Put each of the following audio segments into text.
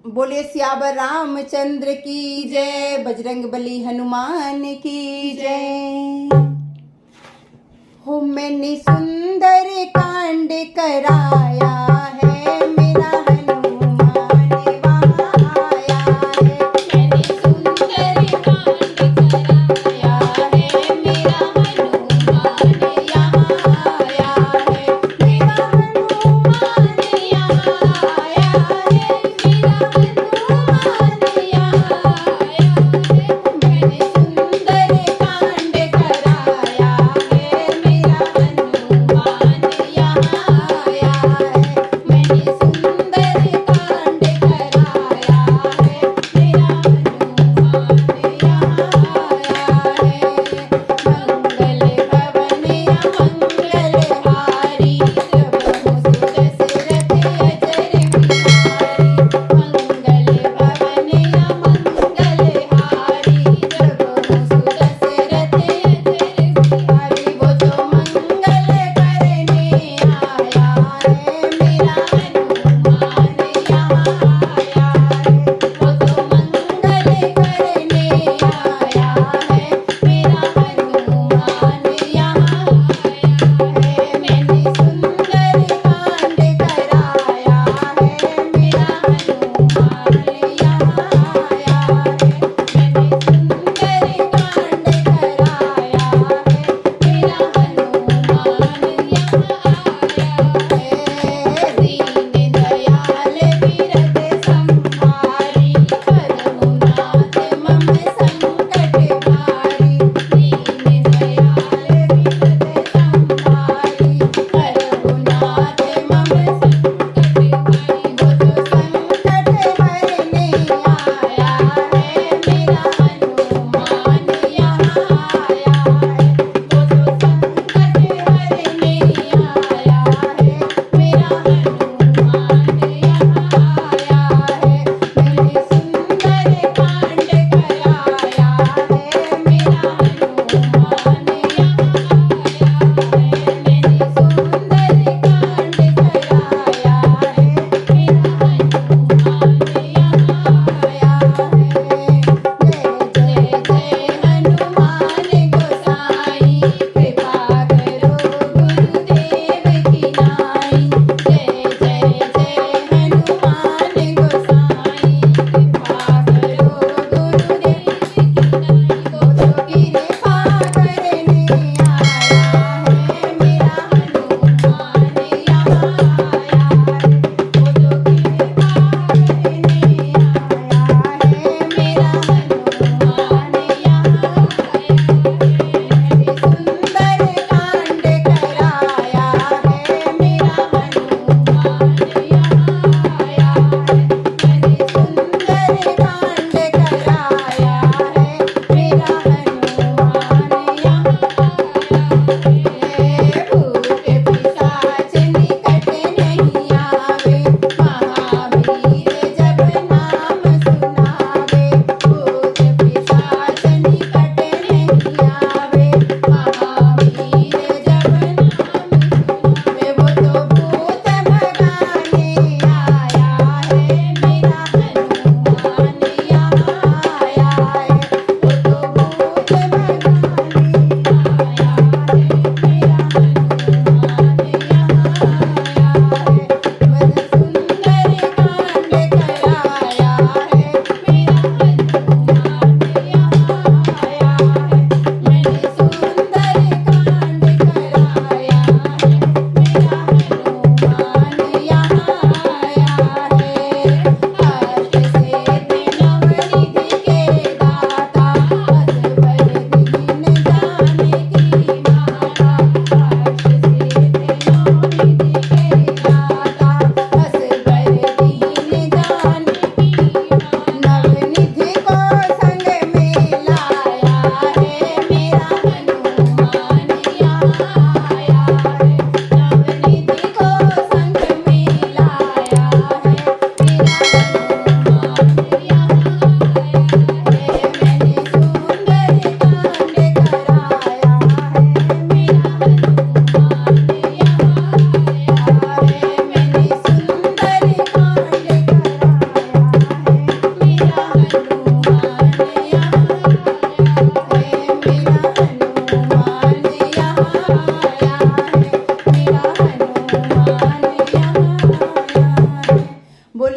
बोले सियावर रामचंद्र की जय, बजरंग बली हनुमान की जय। हो मैंने सुंदर कांड कराया है, मेरा हनुमान वहाँ आया है। मैंने सुंदर कांड कराया है, मेरा हनुमान यहाँ आया है। मेरा हनुमान यहाँ आया है, मेरा हनुमान यहाँ आया है। मैंने सुंदर कांड कराया है, मेरा हनुमान यहाँ आया है।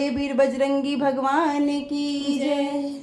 बोले वीर बजरंगी भगवान की जय।